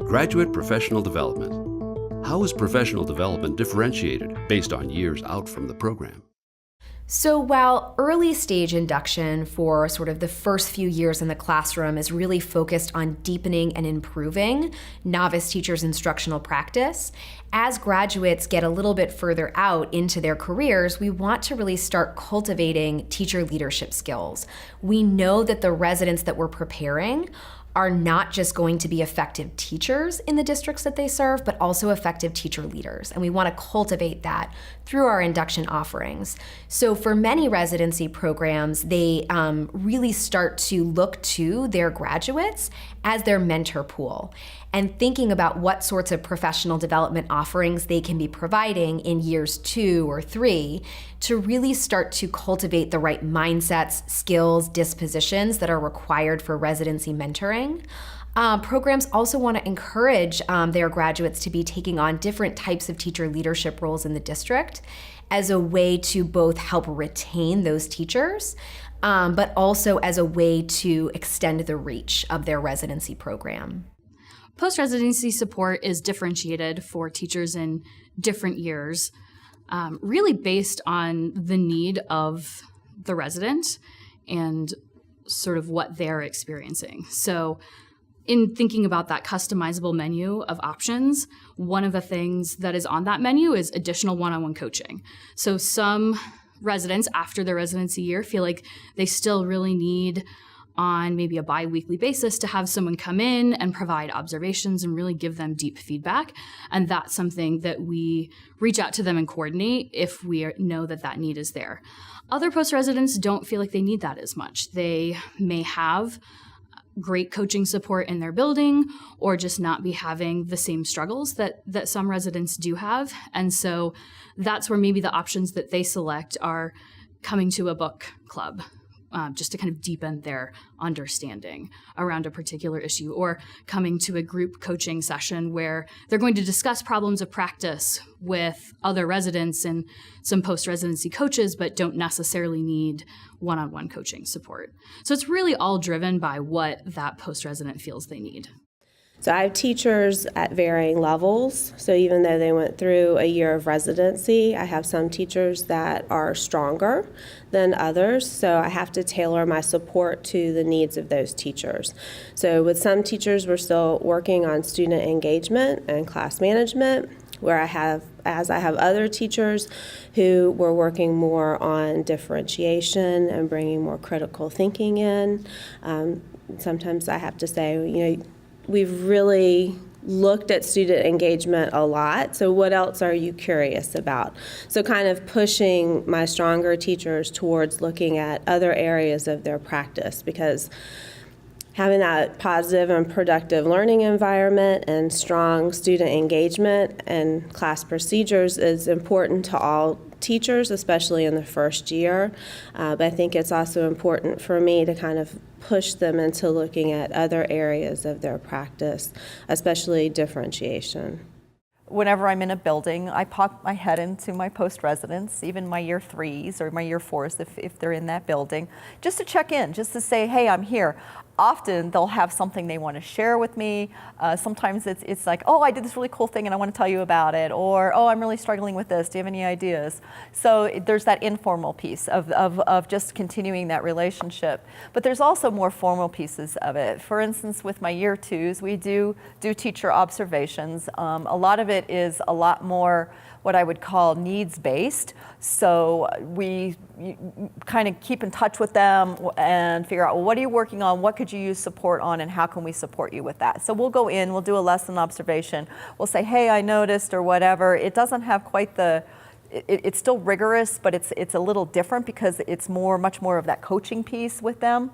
Graduate professional development. How is professional development differentiated based on years out from the program? So while early stage induction for sort of the first few years in the classroom is really focused on deepening and improving novice teachers' instructional practice, as graduates get a little bit further out into their careers, we want to really start cultivating teacher leadership skills. We know that the residents that we're preparing are not just going to be effective teachers in the districts that they serve, but also effective teacher leaders. And we want to cultivate that through our induction offerings. So for many residency programs, they really start to look to their graduates as their mentor pool and thinking about what sorts of professional development offerings they can be providing in years 2 or 3 to really start to cultivate the right mindsets, skills, dispositions that are required for residency mentoring. Programs also want to encourage their graduates to be taking on different types of teacher leadership roles in the district as a way to both help retain those teachers, but also as a way to extend the reach of their residency program. Post-residency support is differentiated for teachers in different years, really based on the need of the resident and sort of what they're experiencing. So in thinking about that customizable menu of options, one of the things that is on that menu is additional one-on-one coaching. So some residents after their residency year feel like they still really need on maybe a bi-weekly basis to have someone come in and provide observations and really give them deep feedback. And that's something that we reach out to them and coordinate if we know that that need is there. Other post-residents don't feel like they need that as much. They may have great coaching support in their building or just not be having the same struggles that some residents do have. And so that's where maybe the options that they select are coming to a book club, just to kind of deepen their understanding around a particular issue, or coming to a group coaching session where they're going to discuss problems of practice with other residents and some post-residency coaches, but don't necessarily need one-on-one coaching support. So it's really all driven by what that post-resident feels they need. So I have teachers at varying levels. So even though they went through a year of residency, I have some teachers that are stronger than others. So I have to tailor my support to the needs of those teachers. So with some teachers, we're still working on student engagement and class management, where I have other teachers who were working more on differentiation and bringing more critical thinking in. Sometimes I have to say, we've really looked at student engagement a lot, so what else are you curious about? So kind of pushing my stronger teachers towards looking at other areas of their practice, because having that positive and productive learning environment and strong student engagement and class procedures is important to all teachers, especially in the first year. But I think it's also important for me to kind of push them into looking at other areas of their practice, especially differentiation. Whenever I'm in a building, I pop my head into my post-residents, even my year 3s or my year 4s if they're in that building, just to check in, just to say, hey, I'm here. Often they'll have something they want to share with me. Sometimes it's like, oh, I did this really cool thing and I want to tell you about it, or oh, I'm really struggling with this. Do you have any ideas? So there's that informal piece of just continuing that relationship. But there's also more formal pieces of it. For instance, with my year 2s, we do teacher observations. A lot of it is a lot more what I would call needs-based. So we kind of keep in touch with them and figure out, well, what are you working on? What could you use support on, and how can we support you with that? So we'll go in, we'll do a lesson observation. We'll say, hey, I noticed, or whatever. It doesn't have quite the, it's still rigorous, but it's a little different because it's much more of that coaching piece with them.